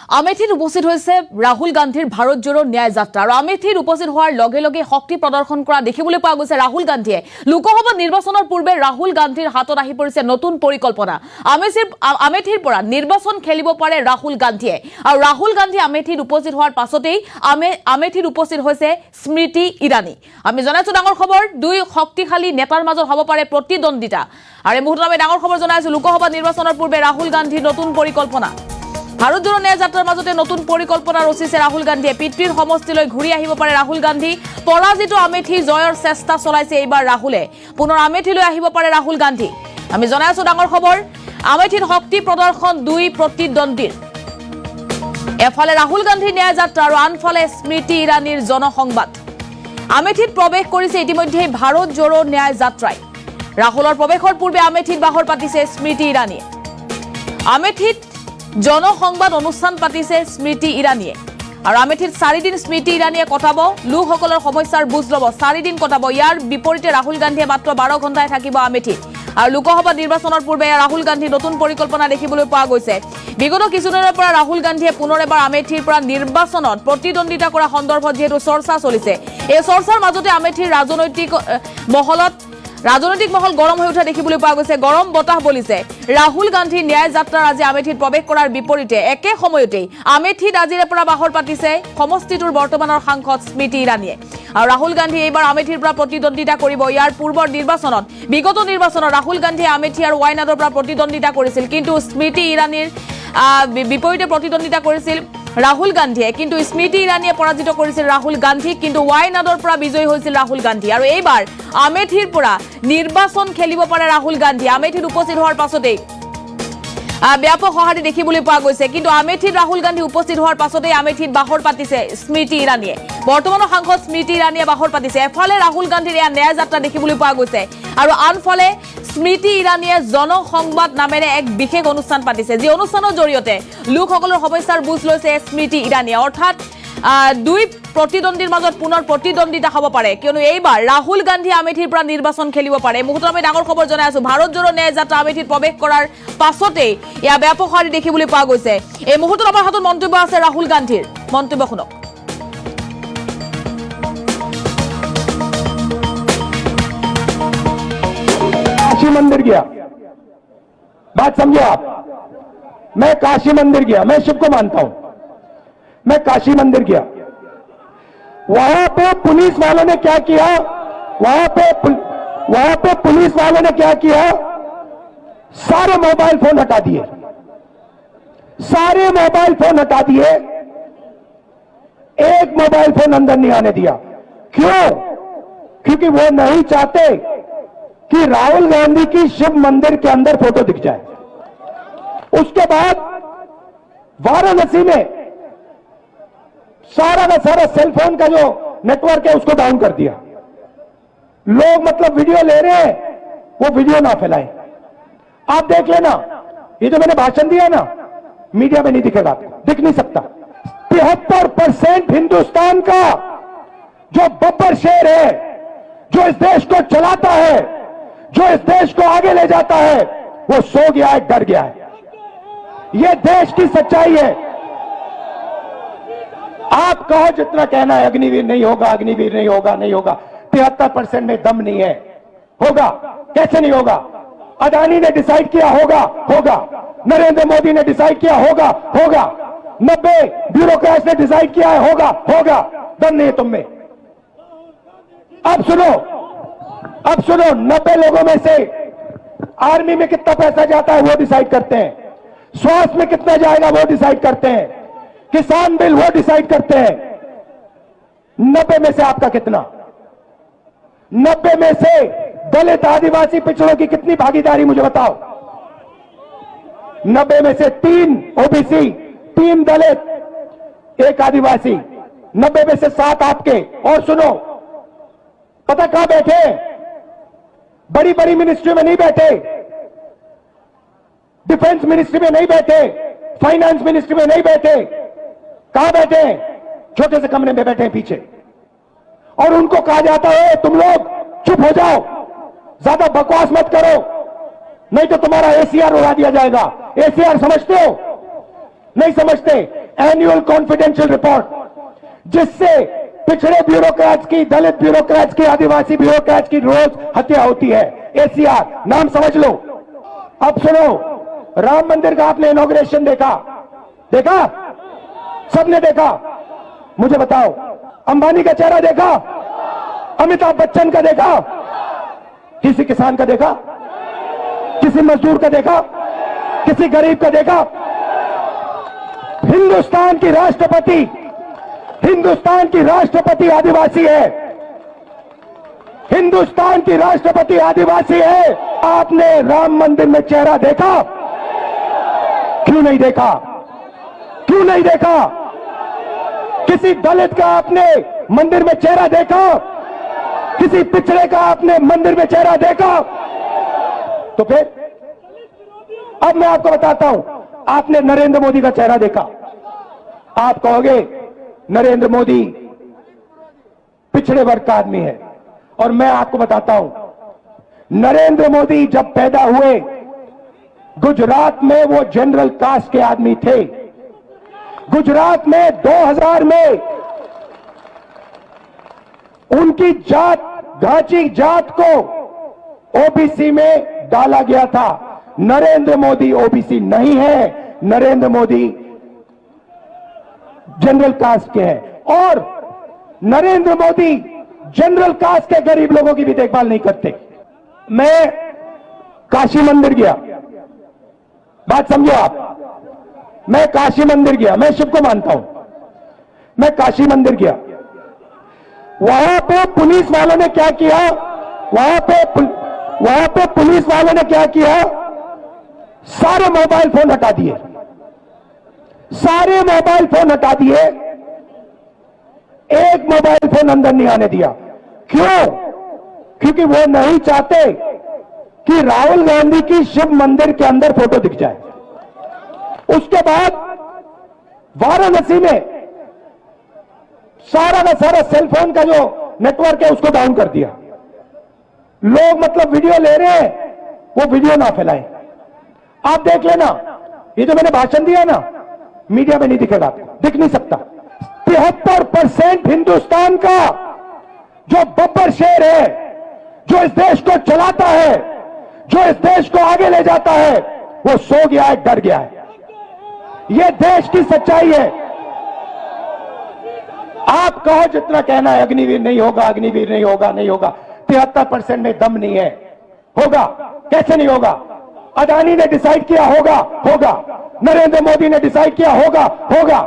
আমেথিত উপস্থিত হৈছে ৰাহুল গান্ধীৰ ভাৰত জোড়ো ন্যায় যাত্ৰা আৰু আমেথিত উপস্থিত হোৱাৰ লগে লগে শক্তি প্ৰদৰ্শন কৰা দেখিবলৈ পোৱা গৈছে ৰাহুল গান্ধীয়ে। লোকসভা নিৰ্বাচনৰ পূৰ্বে ৰাহুল গান্ধীৰ হাতত আহি পৰিছে নতুন পৰিকল্পনা। আমেথিৰ পৰা নিৰ্বাচন খেলিব পাৰে ৰাহুল গান্ধীয়ে আৰু ৰাহুল গান্ধী আমেথিত উপস্থিত হোৱাৰ পাছতেই আমেথিত উপস্থিত হৈছে স্মৃতি ইৰাণী। আমি জনাইছো ডাঙৰ খবৰ, দুই শক্তিশালী নেতাৰ মাজত হ'ব পাৰে প্ৰতিদ্বন্দ্বিতা। আৰু এই মুহূৰ্তত আমি ডাঙৰ খবৰ জনাইছো লোকসভা নিৰ্বাচনৰ পূৰ্বে ৰাহুল গান্ধীৰ নতুন পৰিকল্পনা। ভাৰত জোড়ো ন্যায় যাত্ৰাৰ মাজতে নতুন পৰিকল্পনা ৰচিছে ৰাহুল গান্ধীয়ে। পিতৃৰ সমষ্টিলৈ ঘূৰি আহিব পাৰে ৰাহুল গান্ধী। পৰাজিত আমেথি জয়ৰ চেষ্টা চলাইছে এইবাৰ ৰাহুলে। পুনৰ আমেথিলৈ আহিব পাৰে ৰাহুল গান্ধী। আমি জনাইছো ডাঙৰ খবৰ, আমেথিত শক্তি প্ৰদৰ্শন দুই প্ৰতিদ্বন্দ্বীৰ। এফালে ৰাহুল গান্ধীৰ ন্যায় যাত্ৰা আৰু আনফালে স্মৃতি ইৰাণীৰ জনসংবাদ। আমেথিত প্ৰৱেশ কৰিছে ইতিমধ্যে ভাৰত জোড়ো ন্যায় যাত্ৰাই। ৰাহুলৰ প্ৰৱেশৰ পূৰ্বে আমেথিত বাহৰ পাতিছে স্মৃতি ইৰাণীয়ে। আমেথিত জনসংবাদ অনুষ্ঠান পাতিছে স্মৃতি ইৰাণীয়ে আৰু আমেথিত 4 দিন স্মৃতি ইৰাণীয়ে কটাব। লোকসকলৰ সমস্যাৰ বুজ ল'ব, 4 দিন কটাব। ইয়াৰ বিপৰীতে ৰাহুল গান্ধীয়ে মাত্ৰ 12 ঘণ্টাই থাকিব আমেথিত। আৰু লোকসভা নিৰ্বাচনৰ পূৰ্বে ৰাহুল গান্ধীৰ নতুন পৰিকল্পনা দেখিবলৈ পোৱা গৈছে। বিগত কিছুদিনৰ পৰা ৰাহুল গান্ধীয়ে পুনৰ এবাৰ আমেথিৰ পৰা নিৰ্বাচনত প্ৰতিদ্বন্দ্বিতা কৰা সন্দৰ্ভত যিহেতু চৰ্চা চলিছে, এই চৰ্চাৰ মাজতে আমেথিৰ ৰাজনৈতিক মহল গৰম হৈ উঠা দেখিবলৈ পোৱা গৈছে। গৰম বতাহ বলিছে। ৰাহুল গান্ধীৰ ন্যায় যাত্ৰাৰ আজি আমেথিত প্ৰৱেশ কৰাৰ বিপৰীতে একে সময়তেই আমেথিত আজিৰে পৰা বাহৰ পাতিছে সমষ্টিটোৰ বৰ্তমানৰ সাংসদ স্মৃতি ইৰাণীয়ে। আৰু ৰাহুল গান্ধী এইবাৰ আমেথিৰ পৰা প্ৰতিদ্বন্দ্বিতা কৰিব। ইয়াৰ পূৰ্বৰ নিৰ্বাচনত, বিগত নিৰ্বাচনত ৰাহুল গান্ধীয়ে আমেথি আৰু ৱায়নাডৰ পৰা প্ৰতিদ্বন্দ্বিতা কৰিছিল, কিন্তু স্মৃতি ইৰাণীৰ বিপৰীতে প্ৰতিদ্বন্দ্বিতা কৰিছিল ৰাহুল গান্ধীয়ে। কিন্তু স্মৃতি ইৰাণীয়ে পৰাজিত কৰিছিল ৰাহুল গান্ধীক, কিন্তু ৱায়নাডৰ পৰা বিজয়ী হৈছিল ৰাহুল গান্ধী। আৰু এইবাৰ আমেথিৰ পৰা নিৰ্বাচন খেলিব পাৰে ৰাহুল গান্ধী। আমেথিত উপস্থিত হোৱাৰ পাছতেই ব্যাপক সঁহাৰি দেখিবলৈ পোৱা গৈছে, কিন্তু আমেথিত ৰাহুল গান্ধী উপস্থিত হোৱাৰ পাছতেই আমেথিত বাহৰ পাতিছে স্মৃতি ইৰাণীয়ে। বৰ্তমানৰ সাংসদ স্মৃতি ইৰাণীয়ে বাহৰ পাতিছে। এফালে ৰাহুল গান্ধীৰ এয়া ন্যায় যাত্ৰা দেখিবলৈ পোৱা গৈছে আৰু আনফালে স্মৃতি ইৰাণীয়ে জনসংবাদ নামেৰে এক বিশেষ অনুষ্ঠান পাতিছে, যি অনুষ্ঠানৰ জৰিয়তে লোকসকলৰ সমস্যাৰ বুজ লৈছে স্মৃতি ইৰাণীয়ে। অৰ্থাৎ দুই প্ৰতিদ্বন্দ্বীৰ মাজত পুনৰ প্ৰতিদ্বন্দ্বিতা হ'ব পাৰে, কিয়নো এইবাৰ ৰাহুল গান্ধী আমেথিৰ পৰা নিৰ্বাচন খেলিব পাৰে। এই মুহূৰ্তত আমি ডাঙৰ খবৰ জনাই আছো, ভাৰত জোড়ো ন্যায় যাত্ৰা আমেথিত প্ৰৱেশ কৰাৰ পাছতেই এয়া ব্যাপক সঁহাৰি দেখিবলৈ পোৱা গৈছে। এই মুহূৰ্তত আমাৰ হাতত মন্তব্য আছে ৰাহুল গান্ধীৰ। মন্তব্য শুনক। काशी मंदिर गया, बात समझे आप। मैं काशी मंदिर गया, मैं शिव को मानता हूं। मैं काशी मंदिर गया, वहां पे पुलिस वालों ने क्या किया, वहां पे पुलिस वालों ने क्या किया, सारे मोबाइल फोन हटा दिए, सारे मोबाइल फोन हटा दिए, एक मोबाइल फोन अंदर नहीं आने दिया। क्यों? क्योंकि वो नहीं चाहते कि राहुल गांधी की शिव मंदिर के अंदर फोटो दिख जाए। उसके बाद वाराणसी में सारा का सारा सेलफोन का जो नेटवर्क है उसको डाउन कर दिया। लोग मतलब वीडियो ले रहे हैं, वो वीडियो ना फैलाएं। आप देख लेना, ये जो मैंने भाषण दिया ना, मीडिया में नहीं दिखेगा, दिख नहीं सकता। 73% हिंदुस्तान का जो बब्बर शेर है, जो इस देश को चलाता है, जो इस देश को आगे ले जाता है, वो सो गया है, डर गया है। ये देश की सच्चाई है। आप कहो जितना कहना है अग्निवीर नहीं होगा, अग्निवीर नहीं होगा, नहीं होगा। 73% में दम नहीं है। होगा, कैसे नहीं होगा? अदानी ने डिसाइड किया होगा, होगा। नरेंद्र मोदी ने डिसाइड किया होगा, होगा। 90 ब्यूरोक्रेट्स ने डिसाइड किया है, होगा, होगा। दम नहीं है तुम में। अब सुनो, 90 लोगों में से आर्मी में कितना पैसा जाता है वो डिसाइड करते हैं, स्वास्थ्य में कितना जाएगा वो डिसाइड करते हैं, किसान बिल वो डिसाइड करते हैं। 90 में से आपका कितना? 90 में से दलित आदिवासी पिछड़ों की कितनी भागीदारी मुझे बताओ। 90 में से 3 ओबीसी, 3 दलित, 1 आदिवासी, 90 में से 7 आपके। और सुनो, पता कहां बैठे? बड़ी बड़ी मिनिस्ट्री में नहीं बैठे, डिफेंस मिनिस्ट्री में नहीं बैठे, फाइनेंस मिनिस्ट्री में नहीं बैठे। कहां बैठे? छोटे से कमरे में बैठे हैं पीछे। और उनको कहा जाता है तुम लोग चुप हो जाओ, ज्यादा बकवास मत करो, नहीं तो तुम्हारा एसीआर उड़ा दिया जाएगा। एसीआर समझते हो? नहीं समझते एनुअल कॉन्फिडेंशियल रिपोर्ट जिससे पिछड़े ब्यूरोक्रेट्स की, दलित ब्यूरोक्रेट्स की, आदिवासी ब्यूरोक्रेट्स की रोज हत्या होती है। एसीआर नाम समझ लो। अब सुनो, राम मंदिर का आपने इनॉग्रेशन देखा? देखा? सबने देखा? मुझे बताओ, अंबानी का चेहरा देखा? अमिताभ बच्चन का देखा? किसी किसान का देखा? किसी मजदूर का देखा? किसी गरीब का देखा? हिंदुस्तान की राष्ट्रपति आदिवासी है। हिंदुस्तान की राष्ट्रपति आदिवासी है। आपने राम मंदिर में चेहरा देखा? क्यों नहीं देखा? क्यों नहीं देखा? किसी दलित का आपने मंदिर में चेहरा देखा? किसी पिछड़े का आपने मंदिर में चेहरा देखा? तो फिर अब मैं आपको बताता हूं, आपने नरेंद्र मोदी का चेहरा देखा? आप कहोगे नरेंद्र मोदी पिछड़े वर्ग का आदमी है, और मैं आपको बताता हूं, नरेंद्र मोदी जब पैदा हुए गुजरात में वो जनरल कास्ट के आदमी थे। गुजरात में 2000 में उनकी जात, घाची जात को ओबीसी में डाला गया था। नरेंद्र मोदी ओबीसी नहीं है, नरेंद्र मोदी जनरल कास्ट के हैं, और नरेंद्र मोदी जनरल कास्ट के गरीब लोगों की भी देखभाल नहीं करते। मैं काशी मंदिर गया, बात समझो आप, मैं काशी मंदिर गया, मैं शिव को मानता हूं, मैं काशी मंदिर गया। वहां पे पुलिस वालों ने क्या किया? वहां पे पुलिस वालों ने क्या किया? सारे मोबाइल फोन हटा दिए, सारे मोबाइल फोन हटा दिए, एक मोबाइल फोन अंदर नहीं आने दिया। क्यों? क्योंकि वो नहीं चाहते कि राहुल गांधी की शिव मंदिर के अंदर फोटो दिख जाए। उसके बाद वाराणसी में सारा का सारा सेलफोन का जो नेटवर्क है उसको डाउन कर दिया। लोग मतलब वीडियो ले रहे हैं, वो वीडियो ना फैलाएं। आप देख लेना, ये जो मैंने भाषण दिया ना, मीडिया में नहीं दिखेगा, दिख नहीं सकता। 73% हिंदुस्तान का जो बब्बर शेर है, जो इस देश को चलाता है, जो इस देश को आगे ले जाता है, वो सो गया है, डर गया है। ये देश की सच्चाई है। आप कहो जितना कहना है अग्निवीर नहीं होगा, अग्निवीर नहीं होगा, नहीं होगा, 73% में दम नहीं है। होगा, कैसे नहीं होगा? अदानी ने डिसाइड किया होगा, होगा। नरेंद्र मोदी ने डिसाइड किया होगा, होगा।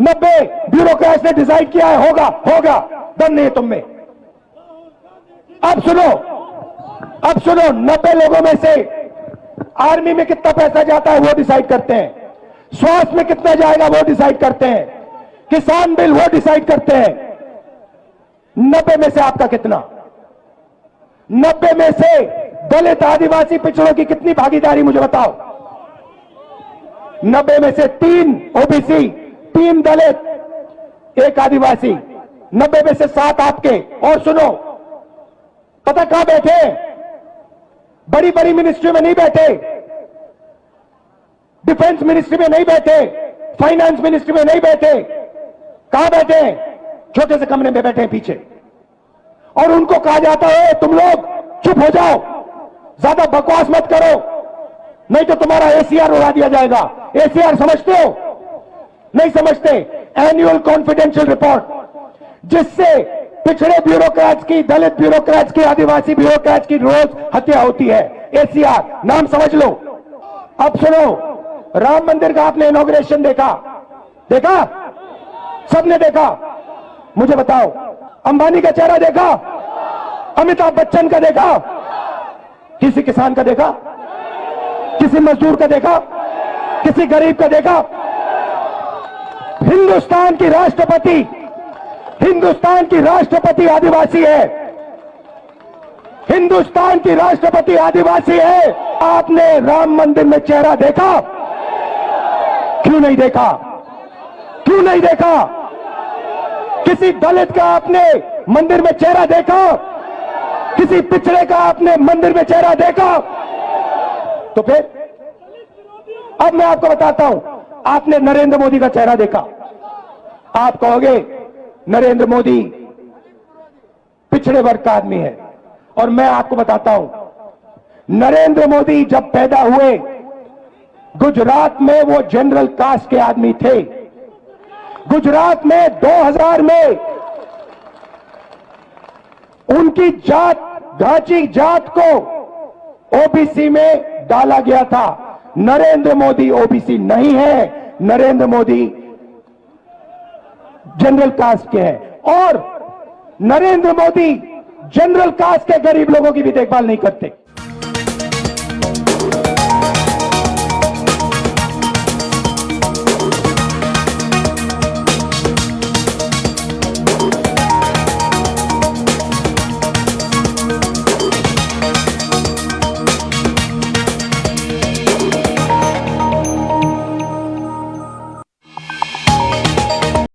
90 ब्यूरोक्रेट्स ने डिसाइड किया है, होगा, होगा। दम नहीं है तुम में। अब सुनो, 90 लोगों में से आर्मी में कितना पैसा जाता है वो डिसाइड करते हैं, स्वास्थ्य में कितना जाएगा वो डिसाइड करते हैं, किसान बिल वो डिसाइड करते हैं। 90 में से आपका कितना? 90 में से दलित, आदिवासी, पिछड़ों की कितनी भागीदारी मुझे बताओ? 90 में से 3 ओबीसी, 3 दलित, 1 आदिवासी, 90 में से 7 आपके। और सुनो, पता कहां बैठे? बड़ी बड़ी मिनिस्ट्री में नहीं बैठे, डिफेंस मिनिस्ट्री में नहीं बैठे, फाइनेंस मिनिस्ट्री में नहीं बैठे। कहां बैठे? छोटे से कमरे में बैठे हैं पीछे। और उनको कहा जाता है तुम लोग चुप हो जाओ, ज्यादा बकवास मत करो, नहीं तो तुम्हारा एसीआर उड़ा दिया जाएगा। एसीआर समझते हो? नहीं समझते। एनुअल कॉन्फिडेंशियल रिपोर्ट जिससे पिछड़े ब्यूरोक्रेट्स की, दलित ब्यूरोक्रेट्स की, आदिवासी ब्यूरोक्रेट्स की रोज हत्या होती है। एसीआर नाम समझ लो। अब सुनो, राम मंदिर का आपने इनॉग्रेशन देखा? देखा? सबने देखा? मुझे बताओ, अंबानी का चेहरा देखा? अमिताभ बच्चन का देखा? किसी किसान का देखा? किसी मजदूर का देखा? किसी गरीब का देखा? हिंदुस्तान की राष्ट्रपति आदिवासी है। हिंदुस्तान की राष्ट्रपति आदिवासी है। आपने राम मंदिर में चेहरा देखा? क्यों नहीं देखा? क्यों नहीं देखा? किसी दलित का आपने मंदिर में चेहरा देखा? किसी पिछड़े का आपने मंदिर में चेहरा देखा? तो फिर अब मैं आपको बताता हूं, आपने नरेंद्र मोदी का चेहरा देखा, आप कहोगे नरेंद्र मोदी पिछड़े वर्ग का आदमी है, और मैं आपको बताता हूं, नरेंद्र मोदी जब पैदा हुए गुजरात में वो जनरल कास्ट के आदमी थे। गुजरात में 2000 में उनकी जात, घाची जात को ओबीसी में डाला गया था। नरेंद्र मोदी ओबीसी नहीं है, नरेंद्र मोदी जनरल कास्ट के हैं, और नरेंद्र मोदी जनरल कास्ट के गरीब लोगों की भी देखभाल नहीं करते।